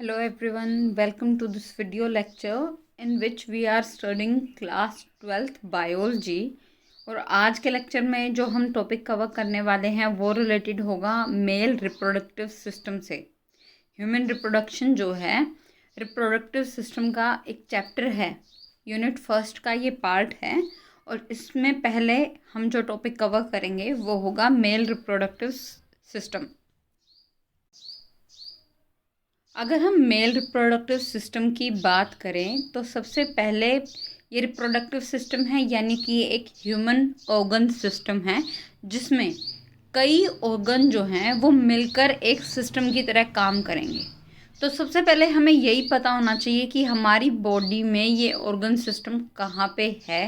Hello everyone, welcome to this video lecture in which we are studying class 12th biology। और आज के lecture में जो हम टॉपिक कवर करने वाले हैं वो रिलेटेड होगा मेल रिप्रोडक्टिव सिस्टम से। ह्यूमन रिप्रोडक्शन जो है रिप्रोडक्टिव सिस्टम का एक चैप्टर है, यूनिट फर्स्ट का ये पार्ट है। और इसमें पहले हम जो टॉपिक कवर करेंगे वो होगा मेल रिप्रोडक्टिव सिस्टम। अगर हम मेल रिप्रोडक्टिव सिस्टम की बात करें तो सबसे पहले ये रिप्रोडक्टिव सिस्टम है, यानी कि ये एक ह्यूमन ऑर्गन सिस्टम है जिसमें कई ऑर्गन जो हैं वो मिलकर एक सिस्टम की तरह काम करेंगे। तो सबसे पहले हमें यही पता होना चाहिए कि हमारी बॉडी में ये ऑर्गन सिस्टम कहाँ पे है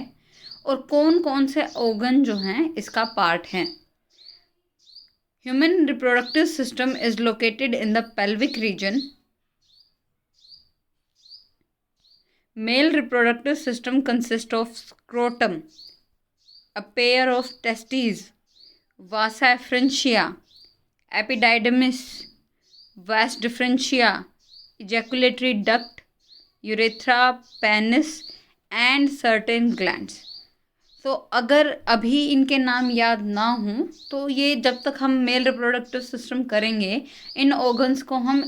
और कौन कौन से ऑर्गन जो हैं इसका पार्ट हैं। Human reproductive system is located in the pelvic region. Male reproductive system consists of scrotum, a pair of testes, vasa efferentia, epididymis, vas deferentia, ejaculatory duct, urethra, penis and certain glands. तो अगर अभी इनके नाम याद ना हों तो ये जब तक हम मेल रिप्रोडक्टिव सिस्टम करेंगे इन ऑर्गन्स को हम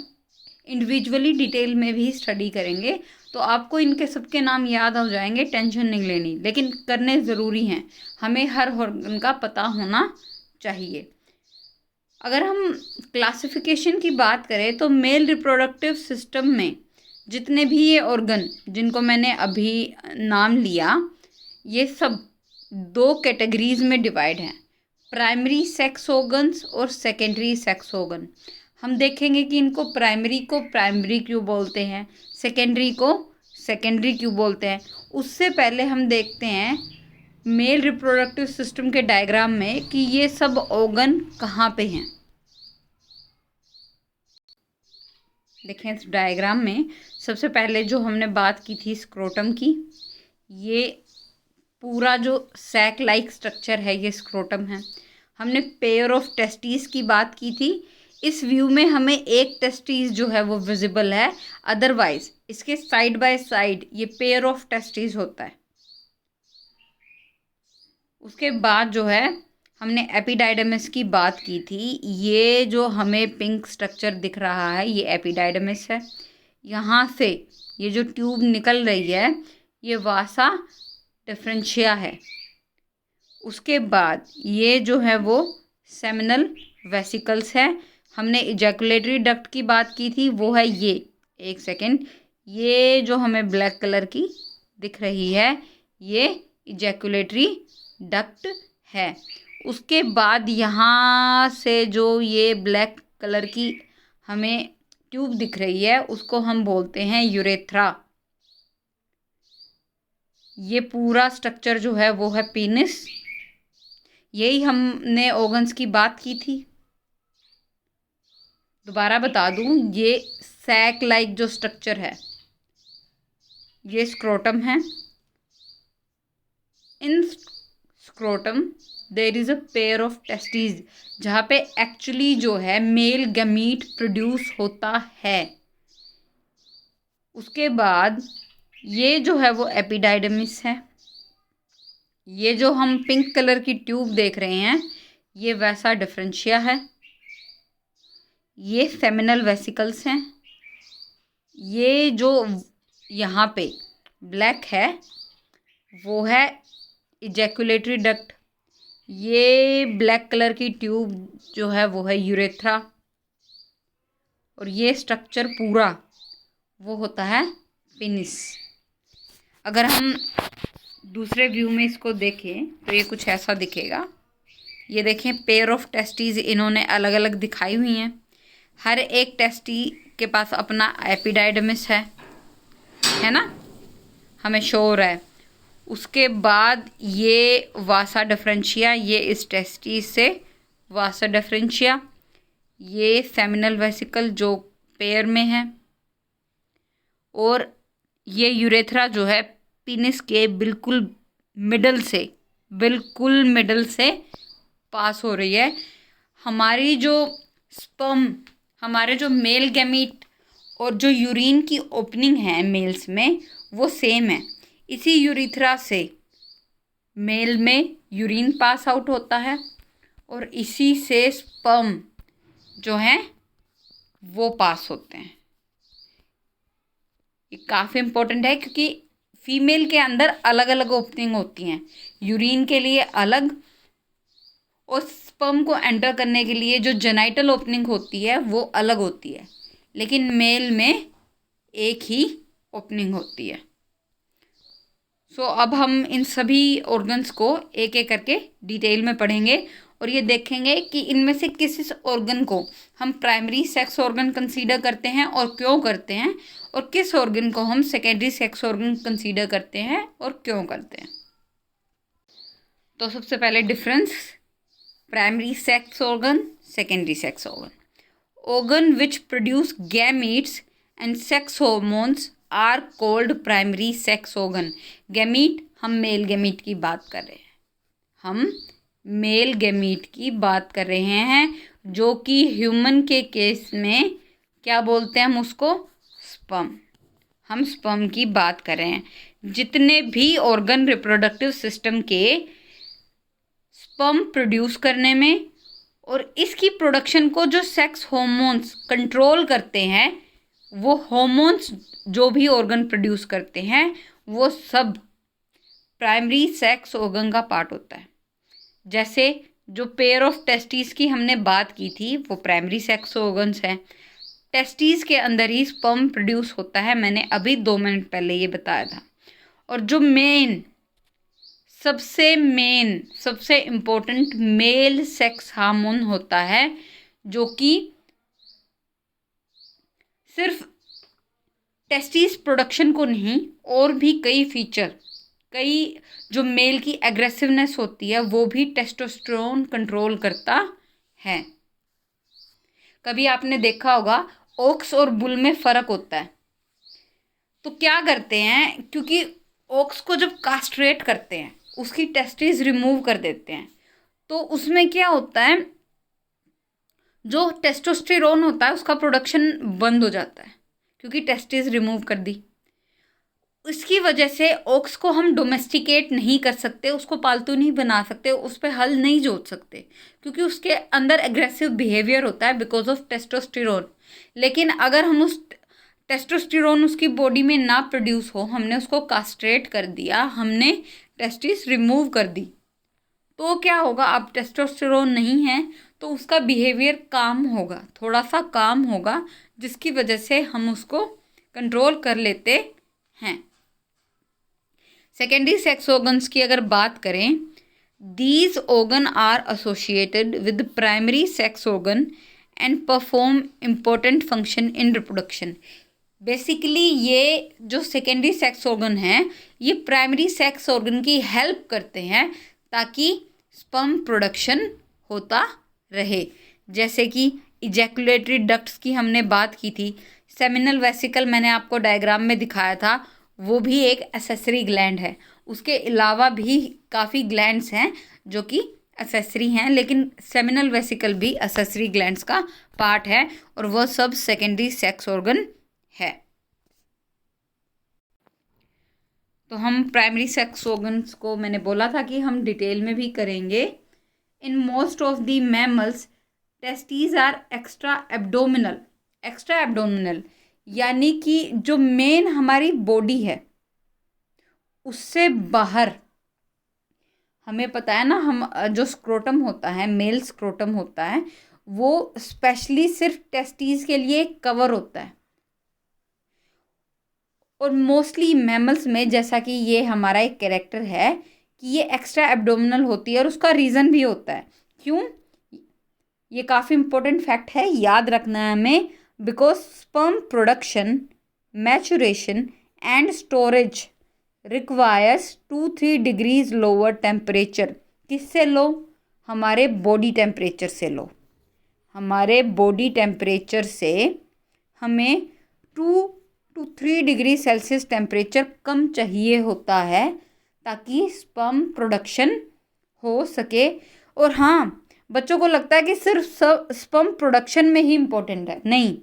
इंडिविजुअली डिटेल में भी स्टडी करेंगे, तो आपको इनके सबके नाम याद हो जाएंगे, टेंशन नहीं लेनी। लेकिन करने ज़रूरी हैं, हमें हर ऑर्गन का पता होना चाहिए। अगर हम क्लासिफिकेशन की बात करें तो मेल रिप्रोडक्टिव सिस्टम में जितने भी ये ऑर्गन जिनको मैंने अभी नाम लिया, ये सब दो कैटेगरीज में डिवाइड हैं, प्राइमरी सेक्स ऑर्गन्स और सेकेंडरी सेक्स ऑर्गन। हम देखेंगे कि इनको प्राइमरी को प्राइमरी क्यों बोलते हैं, सेकेंडरी को सेकेंडरी क्यों बोलते हैं। उससे पहले हम देखते हैं मेल रिप्रोडक्टिव सिस्टम के डायग्राम में कि ये सब ऑर्गन कहाँ पे हैं। देखें इस डायग्राम में सबसे पहले जो हमने बात की थी स्क्रोटम की, ये पूरा जो सैक लाइक स्ट्रक्चर है ये स्क्रोटम है। हमने पेयर ऑफ टेस्टीज की बात की थी। इस व्यू में हमें एक टेस्टीज जो है वो विजिबल है, अदरवाइज इसके साइड बाय साइड ये पेयर ऑफ टेस्टीज होता है। उसके बाद जो है हमने एपिडाइडमिस की बात की थी। ये जो हमें पिंक स्ट्रक्चर दिख रहा है ये एपिडाइडमिस है। यहाँ से ये जो ट्यूब निकल रही है ये वासा डिफरेंशिया है। उसके बाद ये जो है वो सेमिनल वेसिकल्स है। हमने इजैकुलेटरी डक्ट की बात की थी, वो है ये, एक सेकेंड, ये जो हमें ब्लैक कलर की दिख रही है ये इजैकुलेटरी डक्ट है। उसके बाद यहाँ से जो ये ब्लैक कलर की हमें ट्यूब दिख रही है उसको हम बोलते हैं यूरेथ्रा। ये पूरा स्ट्रक्चर जो है वो है पीनिस। यही हमने ऑर्गन्स की बात की थी। दोबारा बता दूं, ये सैक लाइक जो स्ट्रक्चर है ये स्क्रोटम है। In scrotum there is a pair of testes, जहाँ पे एक्चुअली जो है मेल गैमीट प्रोड्यूस होता है। उसके बाद ये जो है वो एपिडाइडमिस है। ये जो हम पिंक कलर की ट्यूब देख रहे हैं ये वैसा डिफरेंशिया है। ये सेमिनल वेसिकल्स हैं। ये जो यहाँ पे ब्लैक है वो है इजैकुलेटरी डक्ट। ये ब्लैक कलर की ट्यूब जो है वो है यूरेथ्रा। और ये स्ट्रक्चर पूरा वो होता है पेनिस। अगर हम दूसरे व्यू में इसको देखें तो ये कुछ ऐसा दिखेगा। ये देखें पेयर ऑफ टेस्टीज इन्होंने अलग अलग दिखाई हुई हैं। हर एक टेस्टी के पास अपना एपिडाइडमिस है ना, हमें शो हो रहा है। उसके बाद ये वासा डिफरेंशिया, ये इस टेस्टीज से वासा डिफरेंशिया, ये सेमिनल वेसिकल जो पेयर में है, और ये यूरेथ्रा जो है पीनिस के बिल्कुल मिडल से पास हो रही है। हमारी जो स्पर्म, हमारे जो मेल गैमीट और जो यूरिन की ओपनिंग है मेल्स में वो सेम है। इसी यूरिथ्रा से मेल में यूरिन पास आउट होता है और इसी से स्पर्म जो है वो पास होते हैं। ये काफ़ी इम्पोर्टेंट है क्योंकि फीमेल के अंदर अलग अलग ओपनिंग होती हैं, यूरिन के लिए अलग और स्पर्म को एंटर करने के लिए जो जेनाइटल ओपनिंग होती है वो अलग होती है, लेकिन मेल में एक ही ओपनिंग होती है। सो अब हम इन सभी ऑर्गन्स को एक एक करके डिटेल में पढ़ेंगे और ये देखेंगे कि इनमें से किस ऑर्गन को हम प्राइमरी सेक्स ऑर्गन कंसीडर करते हैं और क्यों करते हैं, और किस ऑर्गन को हम सेकेंडरी सेक्स ऑर्गन कंसीडर करते हैं और क्यों करते हैं। तो सबसे पहले difference, primary sex organ, secondary sex organ. Organ which produce gametes and sex hormones are called primary sex organ. Gamete, हम मेल गैमीट की बात कर रहे हैं, हम मेल गैमीट की बात कर रहे हैं, जो कि ह्यूमन के केस में क्या बोलते हैं हम उसको, स्पर्म। हम स्पर्म की बात कर रहे हैं। जितने भी ऑर्गन रिप्रोडक्टिव सिस्टम के स्पर्म प्रोड्यूस करने में और इसकी प्रोडक्शन को जो सेक्स हार्मोन्स कंट्रोल करते हैं, वो हार्मोन्स जो भी ऑर्गन प्रोड्यूस करते हैं वो सब प्राइमरी सेक्स ऑर्गन का पार्ट होता है। जैसे जो पेयर ऑफ टेस्टिस की हमने बात की थी वो प्राइमरी सेक्स ऑर्गन्स है। टेस्टिस के अंदर ही स्पर्म प्रोड्यूस होता है, मैंने अभी 2 मिनट पहले ये बताया था। और जो सबसे इम्पोर्टेंट मेल सेक्स हार्मोन होता है, जो कि सिर्फ टेस्टिस प्रोडक्शन को नहीं और भी कई जो मेल की एग्रेसिवनेस होती है वो भी टेस्टोस्टेरोन कंट्रोल करता है। कभी आपने देखा होगा ओक्स और बुल में फ़र्क होता है, तो क्या करते हैं, क्योंकि ओक्स को जब कास्ट्रेट करते हैं उसकी टेस्टिस रिमूव कर देते हैं, तो उसमें क्या होता है, जो टेस्टोस्टेरोन होता है उसका प्रोडक्शन बंद हो जाता है क्योंकि टेस्टिस रिमूव कर दी। इसकी वजह से ओक्स को हम डोमेस्टिकेट नहीं कर सकते, उसको पालतू नहीं बना सकते, उस पर हल नहीं जोत सकते क्योंकि उसके अंदर एग्रेसिव बिहेवियर होता है बिकॉज ऑफ टेस्टोस्टेरोन। लेकिन अगर हम उस टेस्टोस्टेरोन उसकी बॉडी में ना प्रोड्यूस हो, हमने उसको कास्ट्रेट कर दिया, हमने टेस्टिस रिमूव कर दी, तो क्या होगा, अब टेस्टोस्टेरोन नहीं है तो उसका बिहेवियर काम होगा, थोड़ा सा काम होगा, जिसकी वजह से हम उसको कंट्रोल कर लेते हैं। सेकेंडरी सेक्स ऑर्गन्स की अगर बात करें, these organ are associated with primary sex organ and perform important function in reproduction. Basically ये जो सेकेंडरी सेक्स ऑर्गन हैं ये प्राइमरी सेक्स ऑर्गन की हेल्प करते हैं ताकि स्पर्म प्रोडक्शन होता रहे। जैसे कि इजैकुलेटरी डक्ट्स की हमने बात की थी, सेमिनल वेसिकल मैंने आपको डायग्राम में दिखाया था, वो भी एक एसेसरी ग्लैंड है। उसके अलावा भी काफ़ी ग्लैंड्स हैं जो कि एसेसरी हैं, लेकिन सेमिनल वेसिकल भी एसेसरी ग्लैंड्स का पार्ट है और वह सब सेकेंडरी सेक्स ऑर्गन है। तो हम प्राइमरी सेक्स ऑर्गन्स को मैंने बोला था कि हम डिटेल में भी करेंगे। In most of the mammals testes are extra abdominal, यानी कि जो मेन हमारी बॉडी है उससे बाहर, हमें पता है ना, हम जो स्क्रोटम होता है, मेल स्क्रोटम होता है, वो स्पेशली सिर्फ टेस्टीज के लिए कवर होता है। और मोस्टली मैमल्स में, जैसा कि ये हमारा एक कैरेक्टर है कि ये एक्स्ट्रा एब्डोमिनल होती है, और उसका रीज़न भी होता है। क्यों? ये काफ़ी इम्पोर्टेंट फैक्ट है, याद रखना है हमें। Because sperm production, maturation and storage requires 2-3 degrees lower temperature. किससे लो? हमारे बॉडी टेम्परेचर से लो। हमारे बॉडी टेम्परेचर से हमें 2 to 3 डिग्री सेल्सियस टेम्परेचर कम चाहिए होता है ताकि स्पर्म प्रोडक्शन हो सके। और हाँ, बच्चों को लगता है कि सिर्फ स्पर्म प्रोडक्शन में ही इम्पोर्टेंट है, नहीं,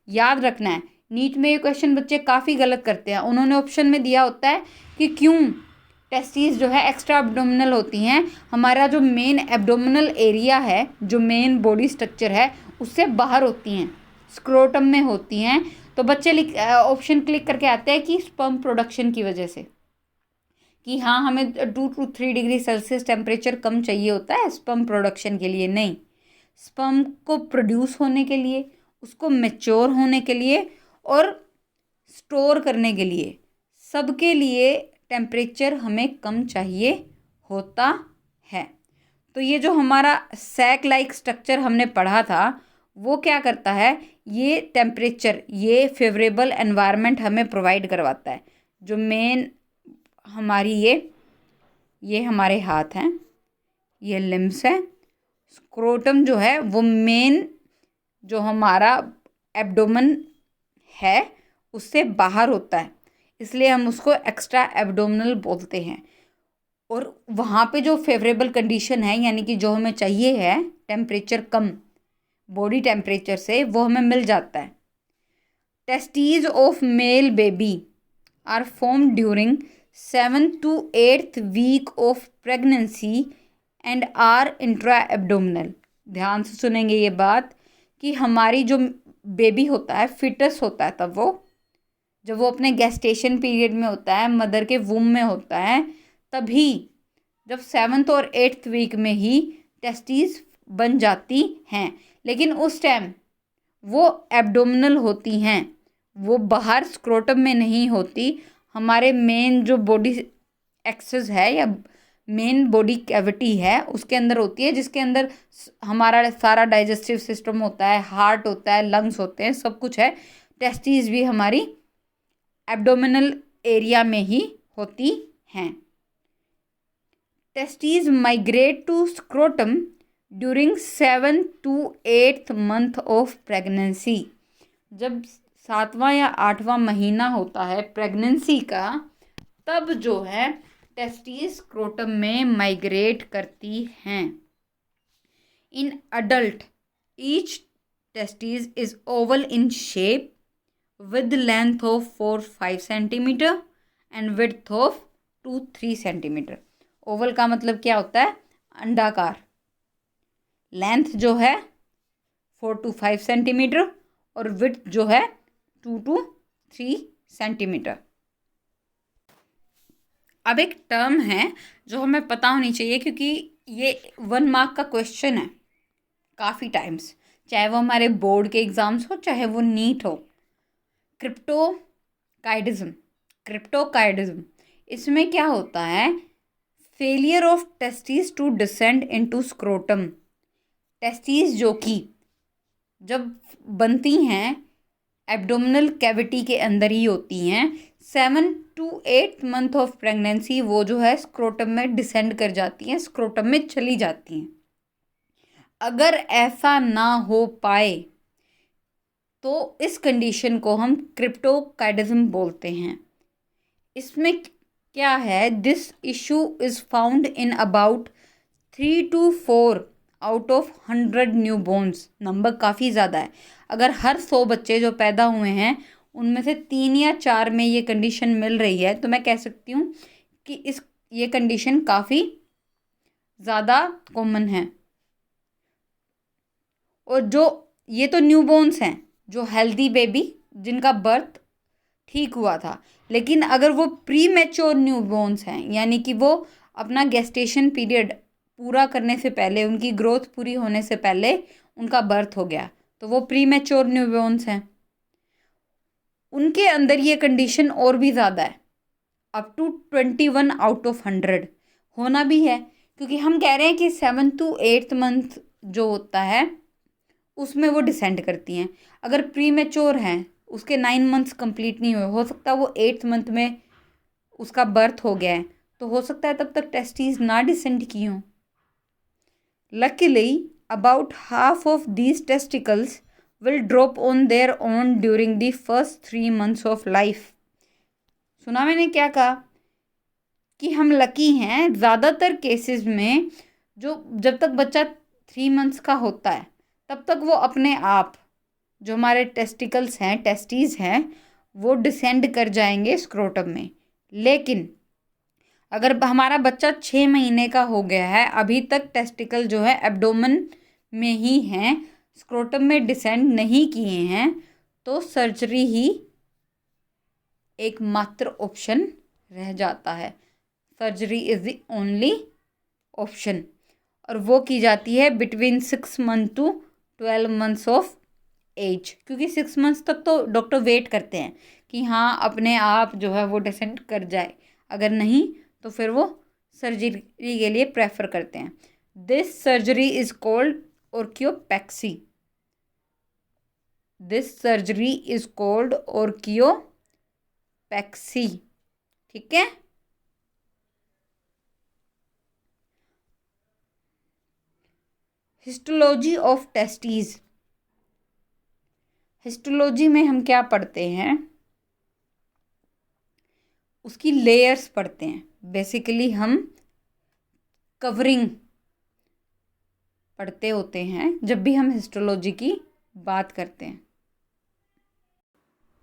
याद रखना है नीट में ये क्वेश्चन बच्चे काफ़ी गलत करते हैं। उन्होंने ऑप्शन में दिया होता है कि क्यों टेस्टिस जो है एक्स्ट्रा एब्डोमिनल होती हैं। हमारा जो मेन एब्डोमिनल एरिया है, जो मेन बॉडी स्ट्रक्चर है, उससे बाहर होती हैं, स्क्रोटम में होती हैं। तो बच्चे ऑप्शन क्लिक करके आते हैं कि स्पर्म प्रोडक्शन की वजह से, कि हाँ हमें 2 to 3 डिग्री सेल्सियस टेम्परेचर कम चाहिए होता है स्पर्म प्रोडक्शन के लिए। नहीं, स्पर्म को प्रोड्यूस होने के लिए, उसको मैच्योर होने के लिए और स्टोर करने के लिए, सबके लिए टेम्परेचर हमें कम चाहिए होता है। तो ये जो हमारा सैक लाइक स्ट्रक्चर हमने पढ़ा था, वो क्या करता है, ये टेम्परेचर, ये फेवरेबल एनवायरनमेंट हमें प्रोवाइड करवाता है। जो मेन हमारी ये हमारे हाथ हैं, ये लिम्स है। स्क्रोटम जो है वो मेन जो हमारा एब्डोमेन है उससे बाहर होता है, इसलिए हम उसको एक्स्ट्रा एब्डोमिनल बोलते हैं। और वहाँ पे जो फेवरेबल कंडीशन है, यानी कि जो हमें चाहिए है टेम्परेचर कम बॉडी टेम्परेचर से, वो हमें मिल जाता है। Testes of male baby are form during 7th to 8th week of pregnancy and are intra abdominal. ध्यान से सुनेंगे ये बात कि हमारी जो बेबी होता है, फिटस होता है, तब वो जब वो अपने गेस्टेशन पीरियड में होता है, मदर के वूम में होता है, तभी जब 7th और 8th वीक में ही टेस्टीज बन जाती हैं। लेकिन उस टाइम वो एब्डोमिनल होती हैं, वो बाहर स्क्रोटम में नहीं होती, हमारे मेन जो बॉडी एक्सेस है या मेन बॉडी कैविटी है उसके अंदर होती है, जिसके अंदर हमारा सारा डाइजेस्टिव सिस्टम होता है, हार्ट होता है, लंग्स होते हैं, सब कुछ है। टेस्टीज भी हमारी एब्डोमिनल एरिया में ही होती हैं। Testes migrate to scrotum during 7th to 8th month of pregnancy. जब 7वां या 8वां महीना होता है प्रेगनेंसी का, तब जो है टेस्टीज स्क्रोटम में माइग्रेट करती हैं। In adult each testes is oval in shape with length of 4-5 centimeter and width of 2-3 centimeter। Oval का मतलब क्या होता है, अंडाकार। लेंथ जो है 4 to 5 सेंटीमीटर और विड्थ जो है 2 to 3 सेंटीमीटर। अब एक टर्म है जो हमें पता होनी चाहिए, क्योंकि ये 1 मार्क का क्वेश्चन है काफ़ी टाइम्स, चाहे वो हमारे बोर्ड के एग्ज़ाम्स हो, चाहे वो नीट हो। क्रिप्टोकाइडिज्म। क्रिप्टोकाइडिज्म इसमें क्या होता है, failure of testis to descend into scrotum. Testis जो कि जब बनती हैं एब्डोमिनल कैविटी के अंदर ही होती हैं, 7 to 8 मंथ ऑफ प्रेगनेंसी वो जो है स्क्रोटम में डिसेंड कर जाती हैं, स्क्रोटम में चली जाती हैं। अगर ऐसा ना हो पाए तो इस कंडीशन को हम क्रिप्टोकाइडिज्म बोलते हैं। इसमें क्या है, this issue is found in about 3 to 4 out of 100 newborns. Number काफ़ी ज़्यादा है। अगर हर 100 बच्चे जो पैदा हुए हैं उनमें से 3 या 4 में ये कंडीशन मिल रही है, तो मैं कह सकती हूँ कि ये कंडीशन काफ़ी ज़्यादा कॉमन है। और जो ये तो न्यू बोर्न्स हैं, जो हेल्दी बेबी जिनका बर्थ ठीक हुआ था, लेकिन अगर वो प्री मैच्योर न्यू बोर्न्स हैं, यानी कि वो अपना गेस्टेशन पीरियड पूरा करने से पहले, उनकी ग्रोथ पूरी होने से पहले उनका बर्थ हो गया, तो वो प्री मैच्योर न्यू बोर्न्स हैं। उनके अंदर ये कंडीशन और भी ज़्यादा है, अप टू 21 आउट ऑफ 100 होना भी है, क्योंकि हम कह रहे हैं कि 7 to 8 मंथ जो होता है उसमें वो डिसेंड करती हैं। अगर प्री मैच्योर हैं, उसके 9 मंथ्स कंप्लीट नहीं हुए, हो सकता है वो 8th मंथ में उसका बर्थ हो गया है, तो हो सकता है तब तक टेस्टीज ना डिसेंड की हों। Luckily about half of these testicles will drop on their own during the first 3 months of life. सुना मैंने क्या कहा कि हम लकी हैं, ज़्यादातर केसेस में जो जब तक बच्चा 3 months का होता है तब तक वो अपने आप जो हमारे टेस्टिकल्स हैं, टेस्टीज हैं, वो डिसेंड कर जाएंगे स्क्रोटम में। लेकिन अगर हमारा बच्चा 6 महीने का हो गया है, अभी तक टेस्टिकल जो है एब्डोमेन में ही हैं, स्क्रोटम में डिसेंड नहीं किए हैं, तो सर्जरी ही एकमात्र ऑप्शन रह जाता है। Surgery is the only option, और वो की जाती है between 6 month to 12 months of age, क्योंकि 6 मंथ्स तक तो डॉक्टर वेट करते हैं कि हाँ अपने आप जो है वो डिसेंड कर जाए, अगर नहीं तो फिर वो सर्जरी के लिए प्रेफर करते हैं। This surgery is called orchiopexy. This surgery is called orchiopexy. ठीक है। Histology of testes. हिस्टोलॉजी में हम क्या पढ़ते हैं, उसकी लेयर्स पढ़ते हैं। बेसिकली हम कवरिंग पढ़ते होते हैं जब भी हम हिस्टोलॉजी की बात करते हैं।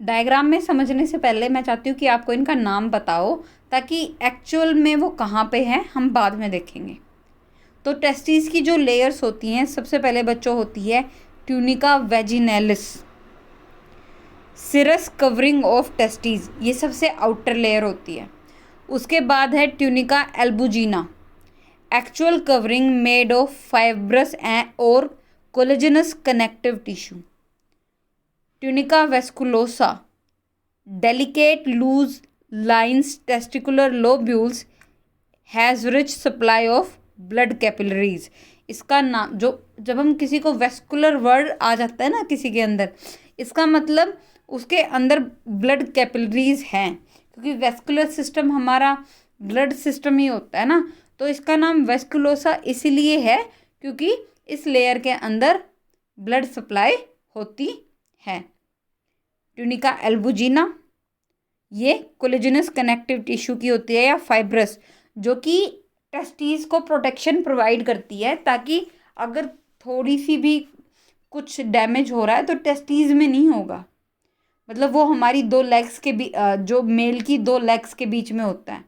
डायग्राम में समझने से पहले मैं चाहती हूँ कि आपको इनका नाम बताओ, ताकि एक्चुअल में वो कहाँ पे हैं हम बाद में देखेंगे। तो टेस्टिस की जो लेयर्स होती हैं, सबसे पहले बच्चों होती है tunica vaginalis, serous covering of testis, ये सबसे आउटर लेयर होती है। उसके बाद है tunica albuginea, actual covering made of fibrous और collagenous connective tissue. Tunica vasculosa, delicate loose lines testicular lobules, has rich supply of blood capillaries. इसका नाम, जो जब हम किसी को वेस्कुलर वर्ड आ जाता है ना किसी के अंदर, इसका मतलब उसके अंदर ब्लड कैपिलरीज हैं, क्योंकि वेस्कुलर सिस्टम हमारा ब्लड सिस्टम ही होता है ना। तो इसका नाम वेस्कुलोसा इसीलिए है क्योंकि इस लेयर के अंदर ब्लड सप्लाई होती है। ट्यूनिका एल्बुजिना, ये कोलेजनस कनेक्टिव टिश्यू की होती है या फाइब्रस, जो कि टेस्टीज को प्रोटेक्शन प्रोवाइड करती है, ताकि अगर थोड़ी सी भी कुछ डैमेज हो रहा है तो टेस्टीज में नहीं होगा। मतलब वो हमारी 2 लेग्स के जो मेल की 2 लेग्स के बीच में होता है,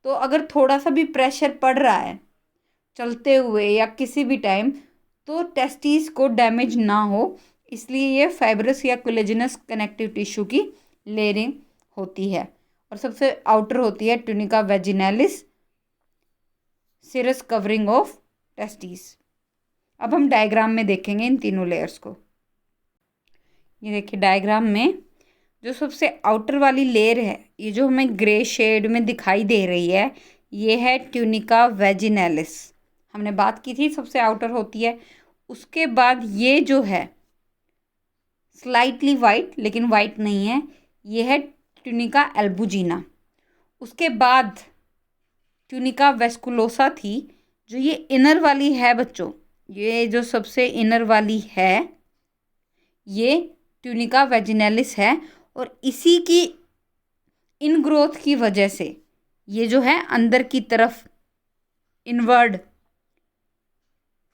तो अगर थोड़ा सा भी प्रेशर पड़ रहा है चलते हुए या किसी भी टाइम, तो टेस्टीज को डैमेज ना हो, इसलिए ये फाइब्रस या कोलेजनस कनेक्टिव टिश्यू की लेयरिंग होती है। और सबसे आउटर होती है tunica vaginalis, serous covering of testes. अब हम डायग्राम में देखेंगे इन तीनों लेयर्स को। ये देखिए डायग्राम में जो सबसे आउटर वाली लेयर है, ये जो हमें ग्रे शेड में दिखाई दे रही है, ये है ट्यूनिका वेजिनालिस। हमने बात की थी सबसे आउटर होती है। उसके बाद ये जो है स्लाइटली वाइट, लेकिन वाइट नहीं है, ये है ट्यूनिका एल्बुजिना। उसके बाद ट्यूनिका वेस्कुलोसा थी, जो ये इनर वाली है बच्चों, ये जो सबसे इनर वाली है ये ट्यूनिका वेजिनालिस है, और इसी की इन ग्रोथ की वजह से ये जो है अंदर की तरफ इनवर्ड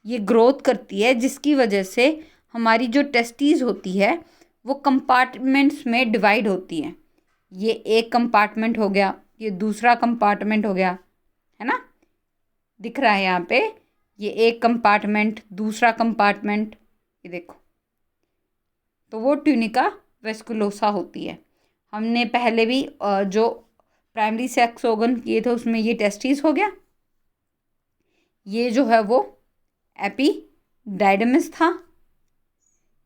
ये ग्रोथ करती है, जिसकी वजह से हमारी जो टेस्टीज होती है वो कंपार्टमेंट्स में डिवाइड होती है। ये एक कंपार्टमेंट हो गया, ये दूसरा कंपार्टमेंट हो गया, है ना, दिख रहा है यहाँ पे, ये एक कंपार्टमेंट, दूसरा कंपार्टमेंट, ये देखो, तो वो ट्यूनिका वेस्कुलोसा होती है। हमने पहले भी जो प्राइमरी सेक्स ऑर्गन किए थे उसमें ये टेस्टिस हो गया, ये जो है वो एपिडाइडमिस था,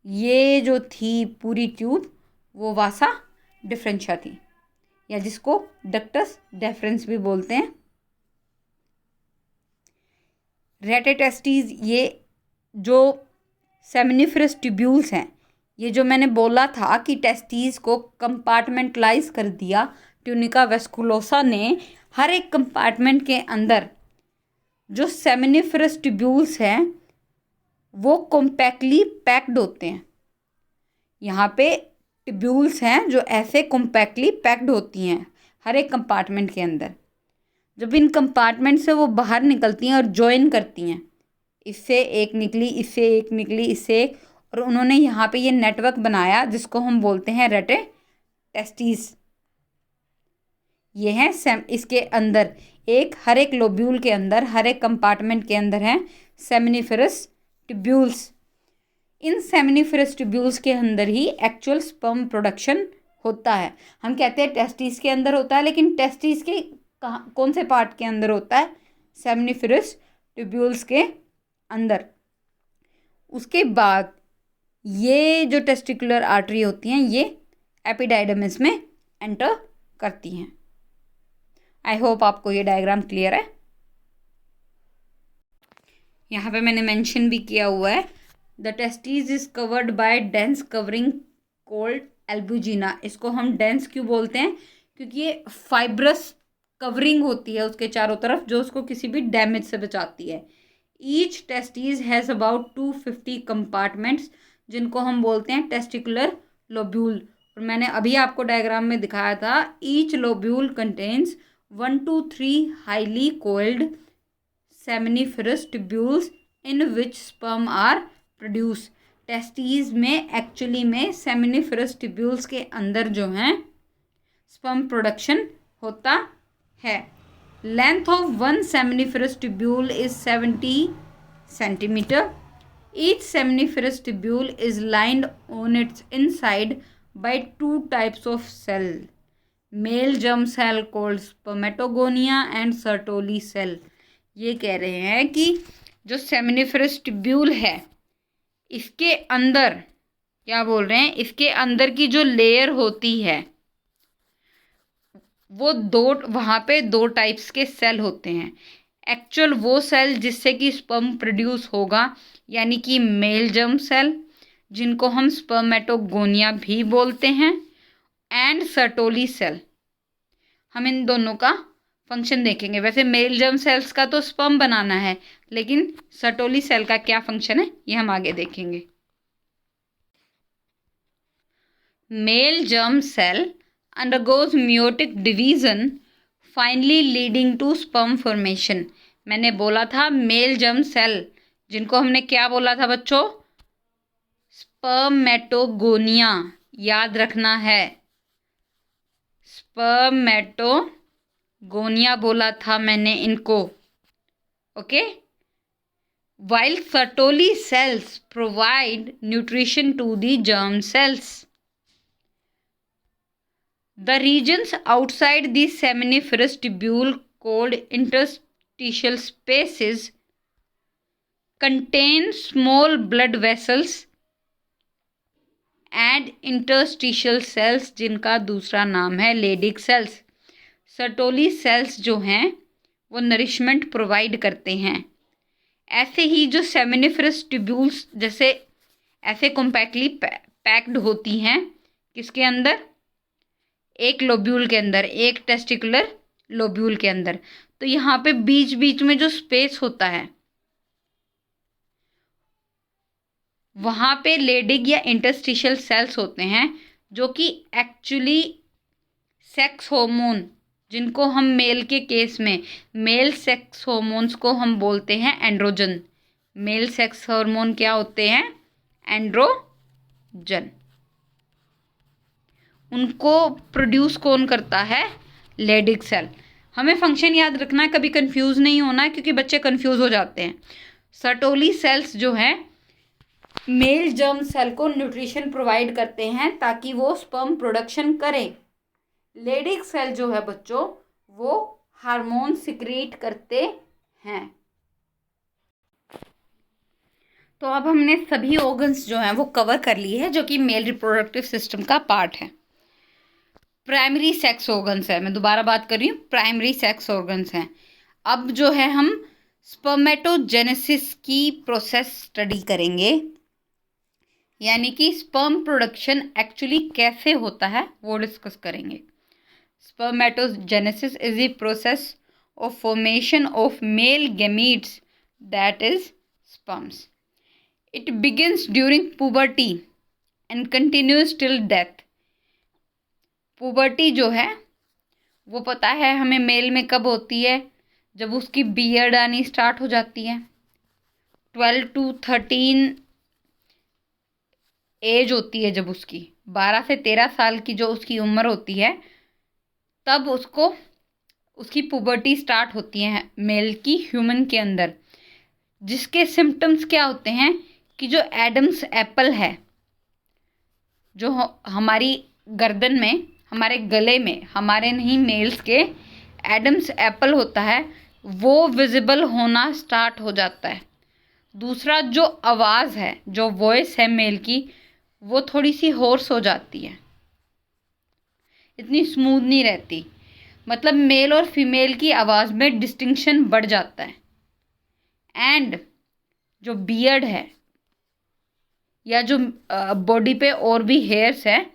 ये जो थी पूरी ट्यूब वो वासा डिफरेंशिया थी, या जिसको डक्टस डेफरेंस भी बोलते हैं। रेटेटेस्टीज, ये जो सेमिनिफरस ट्यूब्यूल्स हैं, ये जो मैंने बोला था कि टेस्टीज को कंपार्टमेंटलाइज कर दिया ट्यूनिका वेस्कुलोसा ने, हर एक कंपार्टमेंट के अंदर जो सेमिनिफरस ट्यूब्यूल्स हैं वो कॉम्पैक्टली पैक्ड होते हैं। यहाँ पे ट्यूब्यूल्स हैं जो ऐसे कॉम्पैक्टली पैक्ड होती हैं हर एक कंपार्टमेंट के अंदर। जब इन कंपार्टमेंट से वो बाहर निकलती हैं और जॉइन करती हैं, इससे एक निकली, इससे एक निकली, इससे एक, और उन्होंने यहाँ पे ये नेटवर्क बनाया जिसको हम बोलते हैं रेटे टेस्टिस। ये है इसके अंदर हर एक लोब्यूल के अंदर, हर एक कंपार्टमेंट के अंदर है सेमिनिफेरस ट्यूब्यूल्स। इन सेमिनिफेरस ट्यूब्यूल्स के अंदर ही एक्चुअल स्पर्म प्रोडक्शन होता है। हम कहते हैं टेस्टिस के अंदर होता है, लेकिन टेस्टिस के कौन से पार्ट के अंदर होता है? सेमिनिफेरस ट्यूब्यूल्स के अंदर। उसके बाद ये जो टेस्टिकुलर आर्टरी होती हैं ये एपिडाइडमिस में एंटर करती हैं। आई होप आपको ये डायग्राम क्लियर है। यहाँ पे मैंने मेंशन भी किया हुआ है, the testis is covered by dense covering called albuginea. इसको हम डेंस क्यों बोलते हैं? क्योंकि ये फाइब्रस कवरिंग होती है उसके चारों तरफ, जो उसको किसी भी डैमेज से बचाती है। Each testis has about 250 compartments, जिनको हम बोलते हैं टेस्टिकुलर लोब्यूल। और मैंने अभी आपको डायग्राम में दिखाया था, each lobule contains 1 to 3 highly coiled seminiferous tubules in which sperm are produce. Testis में एक्चुअली में सेमिनिफेरस ट्यूब्यूल्स के अंदर जो हैं स्पर्म प्रोडक्शन होता है। Length of one seminiferous tubule is 70 centimetre. Each seminiferous tubule is lined on its inside by 2 types of cell, male germ cell called spermatogonia and Sertoli cell। ये कह रहे हैं कि जो सेमिनिफेरस ट्यूब्यूल है इसके अंदर क्या बोल रहे हैं, इसके अंदर की जो लेयर होती है वो वहाँ पे 2 टाइप्स के सेल होते हैं। एक्चुअल वो सेल जिससे कि स्पर्म प्रोड्यूस होगा, यानी कि मेल जर्म सेल, जिनको हम स्पर्मेटोगोनिया भी बोलते हैं, एंड सर्टोली सेल। हम इन दोनों का फंक्शन देखेंगे। वैसे मेल जर्म सेल्स का तो स्पर्म बनाना है, लेकिन सर्टोली सेल का क्या फंक्शन है ये हम आगे देखेंगे। Male germ cell undergoes meiotic division finally leading to sperm formation. मैंने बोला था मेल जर्म सेल, जिनको हमने क्या बोला था बच्चों? स्पर्मेटोगोनिया। याद रखना है, स्पर्मेटोगोनिया बोला था मैंने इनको। Okay. While Sertoli cells provide nutrition to the germ cells. The regions outside the seminiferous tubule called interstitial spaces contain small blood vessels and interstitial cells, जिनका दूसरा नाम है लेडिक सेल्स। सर्टोली सेल्स जो हैं वो नरिशमेंट प्रोवाइड करते हैं। ऐसे ही जो सेमिनिफेरस ट्यूब्यूल्स जैसे ऐसे कॉम्पैक्टली पैक्ड होती हैं, किसके अंदर? एक लोब्यूल के अंदर, एक टेस्टिकुलर लोब्यूल के अंदर। तो यहाँ पे बीच बीच में जो स्पेस होता है वहाँ पे लेडिग या इंटरस्टिशियल सेल्स होते हैं, जो कि एक्चुअली सेक्स हार्मोन, जिनको हम मेल के केस में मेल सेक्स हार्मोन्स को हम बोलते हैं एंड्रोजन। मेल सेक्स हार्मोन क्या होते हैं? एंड्रोजन। उनको प्रोड्यूस कौन करता है? Leydig cell. हमें फंक्शन याद रखना है, कभी कंफ्यूज नहीं होना है, क्योंकि बच्चे कंफ्यूज हो जाते हैं। सर्टोली सेल्स जो हैं मेल जर्म सेल को न्यूट्रिशन प्रोवाइड करते हैं ताकि वो स्पर्म प्रोडक्शन करें। लेडिक सेल जो है बच्चों वो हार्मोन सिक्रीट करते हैं। तो अब हमने सभी ऑर्गन्स जो हैं वो कवर कर लिए हैं जो कि मेल रिप्रोडक्टिव सिस्टम का पार्ट है। प्राइमरी सेक्स ऑर्गन्स है, मैं दोबारा बात कर रही हूँ, प्राइमरी सेक्स ऑर्गन्स हैं। अब जो है हम स्पर्मेटोजेनेसिस की प्रोसेस स्टडी करेंगे, यानी कि स्पर्म प्रोडक्शन एक्चुअली कैसे होता है वो डिस्कस करेंगे। Spermatogenesis is the process of formation of male gametes, that is sperms. It begins during puberty and continues till death. Puberty जो है वो पता है हमें मेल में कब होती है? जब उसकी बियर्ड आनी स्टार्ट हो जाती है। 12 to 13 एज होती है, जब उसकी 12 से 13 साल की जो उसकी उम्र होती है, तब उसको उसकी पुबर्टी स्टार्ट होती है मेल की ह्यूमन के अंदर। जिसके सिम्टम्स क्या होते हैं कि जो एडम्स एप्पल है, जो हमारी गर्दन में, हमारे गले में, हमारे नहीं मेल्स के एडम्स एप्पल होता है, वो विजिबल होना स्टार्ट हो जाता है। दूसरा, जो आवाज़ है, जो वॉइस है मेल की, वो थोड़ी सी होर्स हो जाती है, इतनी स्मूथ नहीं रहती। मतलब मेल और फीमेल की आवाज़ में डिस्टिंक्शन बढ़ जाता है। एंड जो बियर्ड है या जो बॉडी पे और भी हेयर्स है,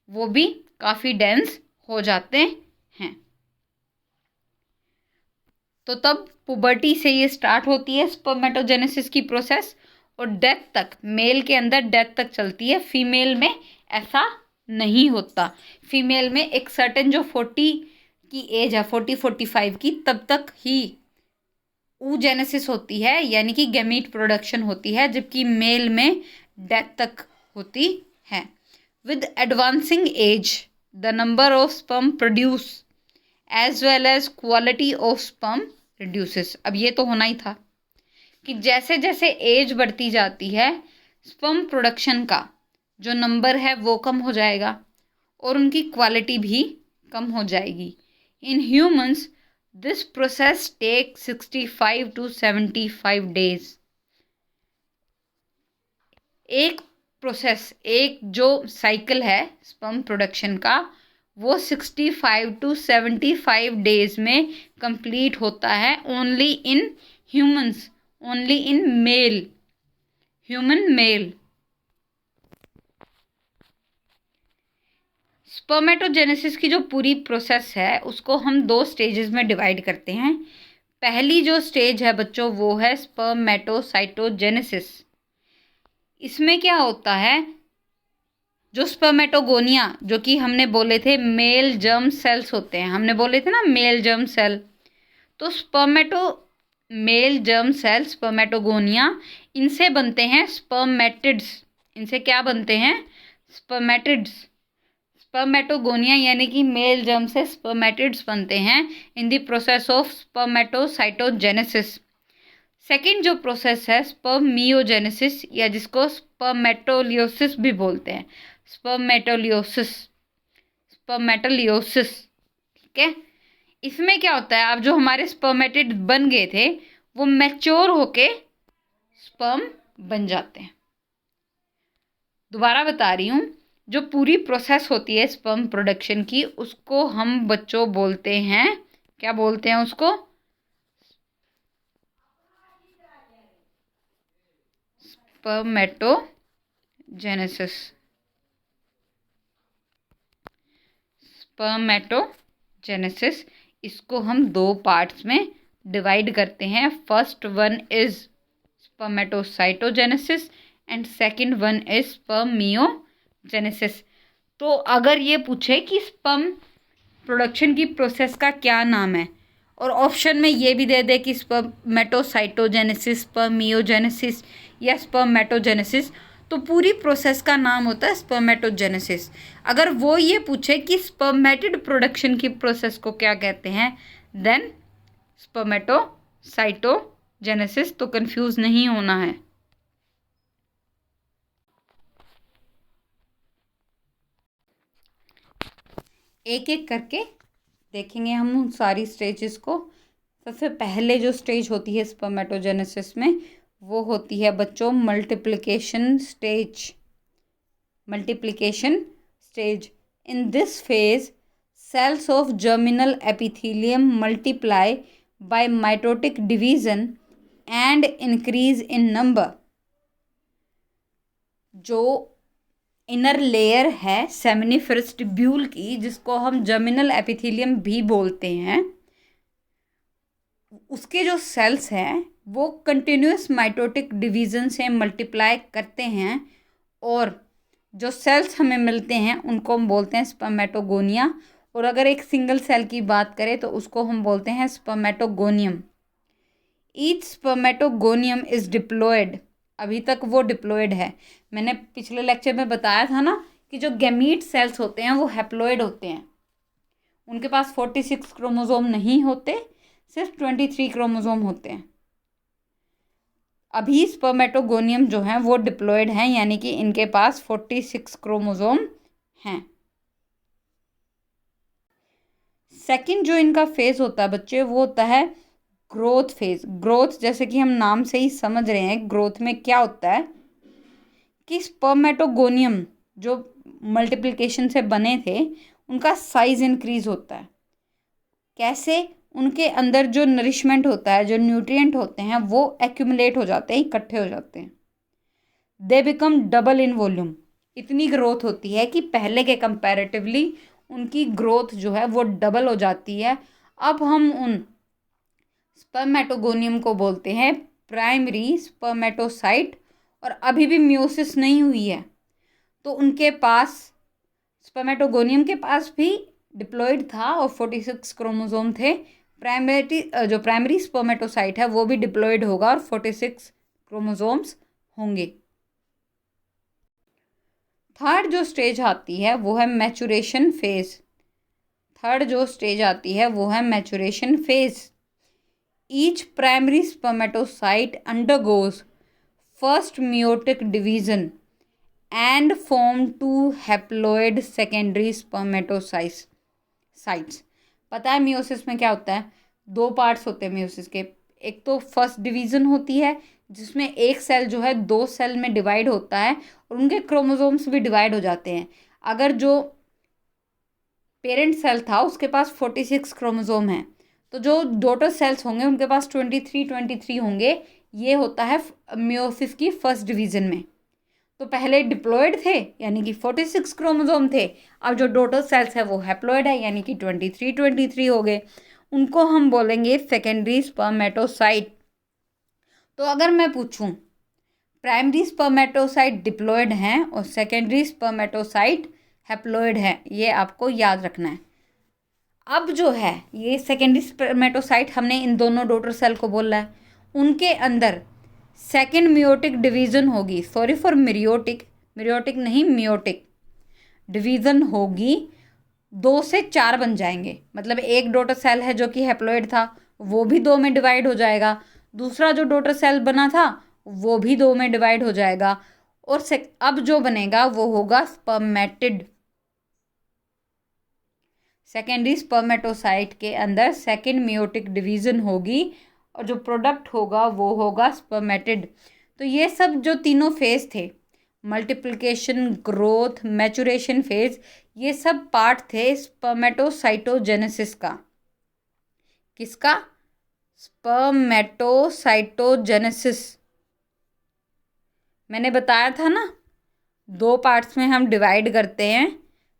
वो भी काफ़ी डेंस हो जाते हैं। तो तब पुबर्टी से ये स्टार्ट होती है स्पर्मेटोजेनेसिस की प्रोसेस, और डेथ तक, मेल के अंदर डेथ तक चलती है। फीमेल में ऐसा नहीं होता। फीमेल में एक सर्टेन जो 40 की एज है, 40-45 की, तब तक ही oogenesis होती है, यानी कि गैमीट प्रोडक्शन होती है, जबकि मेल में डेथ तक होती है। With advancing age the number of sperm produce as well as quality of sperm reduces. अब ये तो होना ही था कि जैसे जैसे एज बढ़ती जाती है, स्पर्म प्रोडक्शन का जो नंबर है वो कम हो जाएगा और उनकी क्वालिटी भी कम हो जाएगी। In humans this process take 65 to 75 days। एक प्रोसेस, एक जो साइकिल है स्पर्म प्रोडक्शन का, वो 65 to 75 डेज में कंप्लीट होता है। Only in humans, only in male, human male. Spermatogenesis की जो पूरी प्रोसेस है उसको हम 2 स्टेजेस में डिवाइड करते हैं। पहली जो स्टेज है बच्चों, वो है स्पर्मेटोसाइटोजेनेसिस। इसमें क्या होता है, जो स्पर्मेटोगोनिया, जो कि हमने बोले थे मेल जर्म सेल्स होते हैं, हमने बोले थे ना मेल जर्म सेल, तो मेल जर्म सेल स्पर्मेटोगोनिया, इनसे बनते हैं स्पर्मेटिड्स। इनसे क्या बनते हैं? स्पर्मेटिड्स। स्पर्मेटोगोनिया यानी कि मेल जर्म से स्पर्मेटिड्स बनते हैं in the process of spermatocytogenesis. Second जो प्रोसेस है स्पर्मियोजेनेसिस, या जिसको स्पर्मेटोलियोसिस भी बोलते हैं, स्पर्मेटोलियोसिस, ठीक है। इसमें क्या होता है, अब जो हमारे स्पर्मेटिड बन गए थे वो मैच्योर होके स्पर्म बन जाते हैं। दोबारा बता रही हूँ, जो पूरी प्रोसेस होती है स्पर्म प्रोडक्शन की, उसको हम बच्चों बोलते हैं, क्या बोलते हैं उसको? स्पर्मेटोजेनेसिस। स्पर्मेटोजेनेसिस, इसको हम 2 पार्ट्स में डिवाइड करते हैं। First one is spermatocytogenesis and second one is spermiogenesis. तो अगर ये पूछे कि स्पर्म प्रोडक्शन की प्रोसेस का क्या नाम है, और ऑप्शन में ये भी दे दे कि स्पर्मेटोसाइटोजेनेसिस, स्पर्मियोजेनेसिस या स्पर्मेटोजेनेसिस, तो पूरी प्रोसेस का नाम होता है स्पर्मेटोजेनेसिस। अगर वो ये पूछे कि स्पर्मेटिड प्रोडक्शन की प्रोसेस को क्या कहते हैं, देन स्पर्मेटोसाइटोजेनेसिस। तो कंफ्यूज नहीं होना है। एक एक करके देखेंगे हम उन सारी स्टेजेस को। सबसे पहले जो स्टेज होती है स्पर्मेटोजेनेसिस में, वो होती है बच्चों multiplication stage. Multiplication stage, in this phase cells of germinal epithelium multiply by mitotic division and increase in number। जो इनर लेयर है सेमिनिफरस ट्यूब्यूल की, जिसको हम जर्मिनल एपिथेलियम भी बोलते हैं, उसके जो सेल्स हैं वो कंटिन्यूस माइटोटिक डिवीज़न से मल्टीप्लाई करते हैं, और जो सेल्स हमें मिलते हैं उनको हम बोलते हैं स्पर्मेटोगोनिया। और अगर एक सिंगल सेल की बात करें तो उसको हम बोलते हैं spermatogonium. Each spermatogonium is diploid अभी तक वो डिप्लॉयड है। मैंने पिछले लेक्चर में बताया था ना कि जो गैमीट सेल्स होते हैं वो हैप्लॉयड होते हैं, उनके पास 46 क्रोमोसोम नहीं होते, सिर्फ 23 क्रोमोसोम होते हैं। अभी स्पर्मेटोगोनियम जो है वो डिप्लॉयड हैं, यानी कि इनके पास 46 क्रोमोसोम हैं। सेकंड जो इनका फेज होता है बच्चे, वो होता है ग्रोथ फेज। ग्रोथ जैसे कि हम नाम से ही समझ रहे हैं, ग्रोथ में क्या होता है कि स्पर्मेटोगोनियम जो मल्टीप्लिकेशन से बने थे उनका साइज इंक्रीज होता है। कैसे? उनके अंदर जो नरिशमेंट होता है, जो न्यूट्रिएंट होते हैं, वो एक्यूमुलेट हो जाते हैं, इकट्ठे हो जाते हैं। They become double in volume. इतनी ग्रोथ होती है कि पहले के कंपैरेटिवली उनकी ग्रोथ जो है वो डबल हो जाती है। अब हम उन स्पर्मेटोगोनियम को बोलते हैं प्राइमरी स्पर्मेटोसाइट, और अभी भी मियोसिस नहीं हुई है, तो उनके पास स्पर्मेटोगोनियम के पास भी डिप्लॉयड था और 46 क्रोमोसोम थे। जो प्राइमरी स्पर्मेटोसाइट है वो भी डिप्लॉयड होगा और 46 क्रोमोसोम्स होंगे। थर्ड जो स्टेज आती है वो है मैचुरेशन फेज। थर्ड जो स्टेज आती है वो है maturation phase. Each primary spermatocyte undergoes first meiotic division and form two haploid secondary spermatocytes. पता है मियोसिस में क्या होता है? दो पार्ट्स होते हैं मियोसिस के। एक तो फर्स्ट डिवीजन होती है जिसमें एक सेल जो है दो सेल में डिवाइड होता है और उनके क्रोमोसोम्स भी डिवाइड हो जाते हैं। अगर जो पेरेंट सेल था उसके पास 46 क्रोमोसोम है, तो जो डॉटर सेल्स होंगे उनके पास 23 होंगे। ये होता है मियोसिस की फर्स्ट डिवीजन में। तो पहले डिप्लॉयड थे यानी कि 46 क्रोमोसोम थे, अब जो डॉटर सेल्स है वो हैप्लॉयड है यानी कि 23 हो गए। उनको हम बोलेंगे सेकेंडरी स्पर्मेटोसाइट। तो अगर मैं पूछूं प्राइमरी स्पर्मेटोसाइट डिप्लॉयड हैं और सेकेंडरी स्पर्मेटोसाइट हैप्लॉयड है, ये आपको याद रखना है। अब जो है ये सेकेंडरी स्पर्मेटोसाइट, हमने इन दोनों डॉटर सेल को बोला है, उनके अंदर सेकेंड मियोटिक डिवीज़न होगी। सॉरी फॉर मिरियोटिक, मिरियोटिक नहीं मियोटिक डिवीज़न होगी। 2 से 4 बन जाएंगे, मतलब एक डॉटर सेल है जो कि हैप्लॉयड था वो भी 2 में डिवाइड हो जाएगा, दूसरा जो डॉटर सेल बना था वो भी 2 में डिवाइड हो जाएगा, और अब जो बनेगा वो होगा स्पर्मेटिड। सेकेंडरी स्पर्मेटोसाइट के अंदर सेकेंड मियोटिक डिवीज़न होगी और जो प्रोडक्ट होगा वो होगा स्पर्मेटिड। तो ये सब जो तीनों फेज थे, मल्टीप्लिकेशन, ग्रोथ, मैचुरेशन फेज, ये सब पार्ट थे स्पर्मेटोसाइटोजेनेसिस का। किसका? स्पर्मेटोसाइटोजेनेसिस। मैंने बताया था ना 2 पार्ट्स में हम डिवाइड करते हैं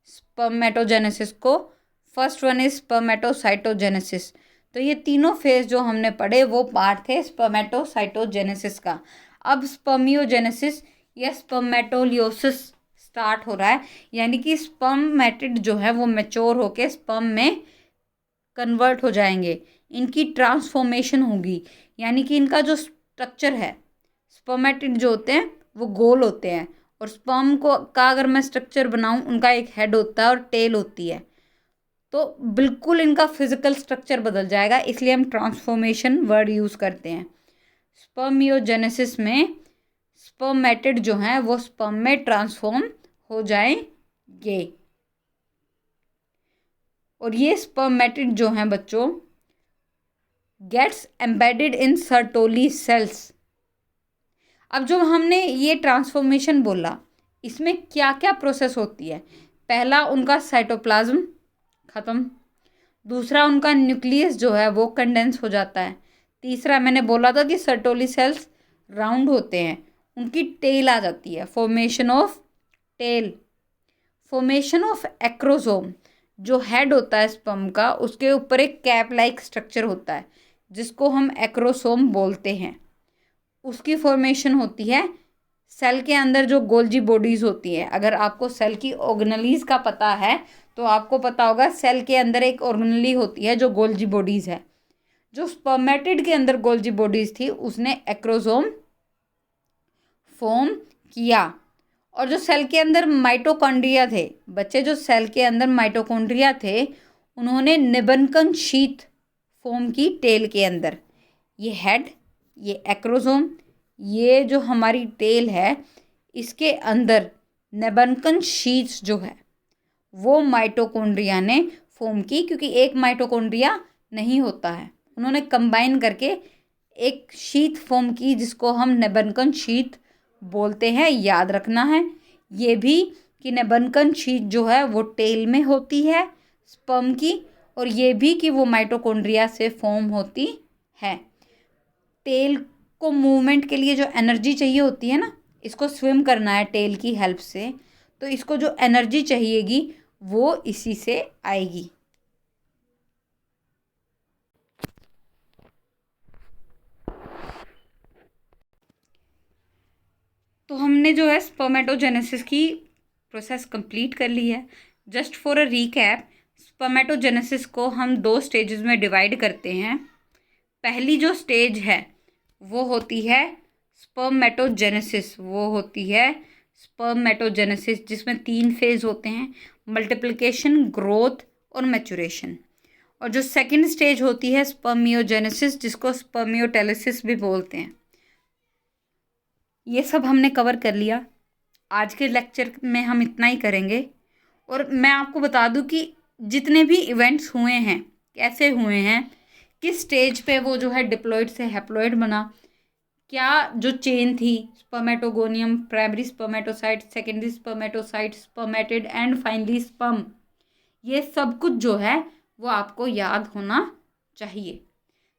स्पर्मेटोजेनेसिस को। First one is spermatocytogenesis. तो ये तीनों फेज जो हमने पढ़े वो पार्ट थे स्पर्मेटोसाइटोजेनेसिस का। अब स्पर्मियोजेनेसिस या स्पर्मेटोलियोसिस स्टार्ट हो रहा है, यानी कि स्पर्मेटिड जो है वो मैच्योर होके स्पर्म में कन्वर्ट हो जाएंगे, इनकी ट्रांसफॉर्मेशन होगी। यानी कि इनका जो स्ट्रक्चर है, स्पर्मेटिड जो होते हैं वो गोल होते हैं, और स्पर्म का अगर मैं स्ट्रक्चर बनाऊं, उनका एक हेड होता है और टेल होती है, तो बिल्कुल इनका फिजिकल स्ट्रक्चर बदल जाएगा, इसलिए हम ट्रांसफॉर्मेशन वर्ड यूज़ करते हैं। स्पर्मियोजेनेसिस में स्पर्मेटिड जो हैं वो स्पर्म में ट्रांसफॉर्म हो जाएंगे, और ये स्पर्मेटिड जो हैं बच्चों gets embedded in Sertoli cells. अब जो हमने ये ट्रांसफॉर्मेशन बोला, इसमें क्या क्या प्रोसेस होती है? पहला, उनका साइटोप्लाज्म ख़त्म। दूसरा, उनका न्यूक्लियस जो है वो कंडेंस हो जाता है। तीसरा, मैंने बोला था कि सर्टोली सेल्स राउंड होते हैं, उनकी टेल आ जाती है, formation of tail. Formation of acrosome, जो हेड होता है स्पर्म का, उसके ऊपर एक कैप लाइक स्ट्रक्चर होता है जिसको हम एक्रोसोम बोलते हैं, उसकी फॉर्मेशन होती है। सेल के अंदर जो गोल्जी बॉडीज़ होती है, अगर आपको सेल की ऑर्गेनेलीज का पता है तो आपको पता होगा सेल के अंदर एक ऑर्गेनेली होती है जो गोल्जी बॉडीज़ है। जो स्पर्मेटिड के अंदर गोल्जी बॉडीज़ थी उसने एक्रोसोम फॉर्म किया। और जो सेल के अंदर माइटोकॉन्ड्रिया थे, बच्चे जो सेल के अंदर माइटोकॉन्ड्रिया थे, उन्होंने निबंकन शीथ फॉर्म की टेल के अंदर। ये हेड, ये एक्रोसोम, ये जो हमारी टेल है, इसके अंदर निबंकन शीथ जो है वो माइटोकॉन्ड्रिया ने फॉर्म की, क्योंकि एक माइटोकॉन्ड्रिया नहीं होता है, उन्होंने कंबाइन करके एक शीथ फॉर्म की जिसको हम निबंकन शीथ बोलते हैं। याद रखना है ये भी कि निबंकन शीथ जो है वो टेल में होती है स्पर्म की, और ये भी कि वो माइटोकॉन्ड्रिया से फॉर्म होती है। टेल को मूवमेंट के लिए जो एनर्जी चाहिए होती है ना, इसको स्विम करना है टेल की हेल्प से, तो इसको जो एनर्जी चाहिएगी वो इसी से आएगी। तो हमने जो है स्पर्मेटोजेनेसिस की प्रोसेस कंप्लीट कर ली है। Just for a recap, spermatogenesis को हम 2 स्टेजेस में डिवाइड करते हैं। पहली जो स्टेज है वो होती है स्पर्मेटोजेनेसिस, जिसमें 3 फेज होते हैं, मल्टीप्लिकेशन, ग्रोथ और मैचुरेशन। और जो सेकंड स्टेज होती है स्पर्मियोजेनेसिस, जिसको स्पर्मियोटेलिसिस भी बोलते हैं। ये सब हमने कवर कर लिया। आज के लेक्चर में हम इतना ही करेंगे। और मैं आपको बता दूं कि जितने भी इवेंट्स हुए हैं, कैसे हुए हैं, किस स्टेज पे वो जो है डिप्लॉइड से हैप्लॉइड बना, क्या जो चेन थी, spermatogonium, primary spermatocyte, secondary spermatocyte, spermatid and finally sperm, ये सब कुछ जो है वो आपको याद होना चाहिए।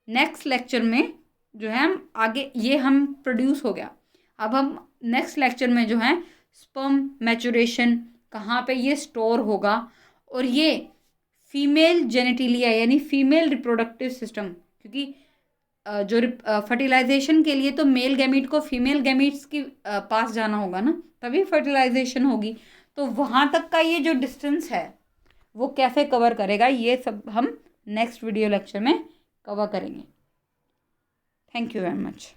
नेक्स्ट लेक्चर में जो है हम आगे, ये हम प्रोड्यूस हो गया, अब हम नेक्स्ट लेक्चर में जो है स्पर्म मैचुरेशन कहाँ पे ये स्टोर होगा, और ये फीमेल जेनेटिलिया यानी फीमेल रिप्रोडक्टिव सिस्टम, क्योंकि जो फर्टिलाइजेशन के लिए तो मेल गैमीट को फीमेल गैमीट्स की पास जाना होगा ना, तभी फर्टिलाइजेशन होगी। तो वहाँ तक का ये जो डिस्टेंस है वो कैसे कवर करेगा, ये सब हम नेक्स्ट वीडियो लेक्चर में कवर करेंगे। Thank you very much.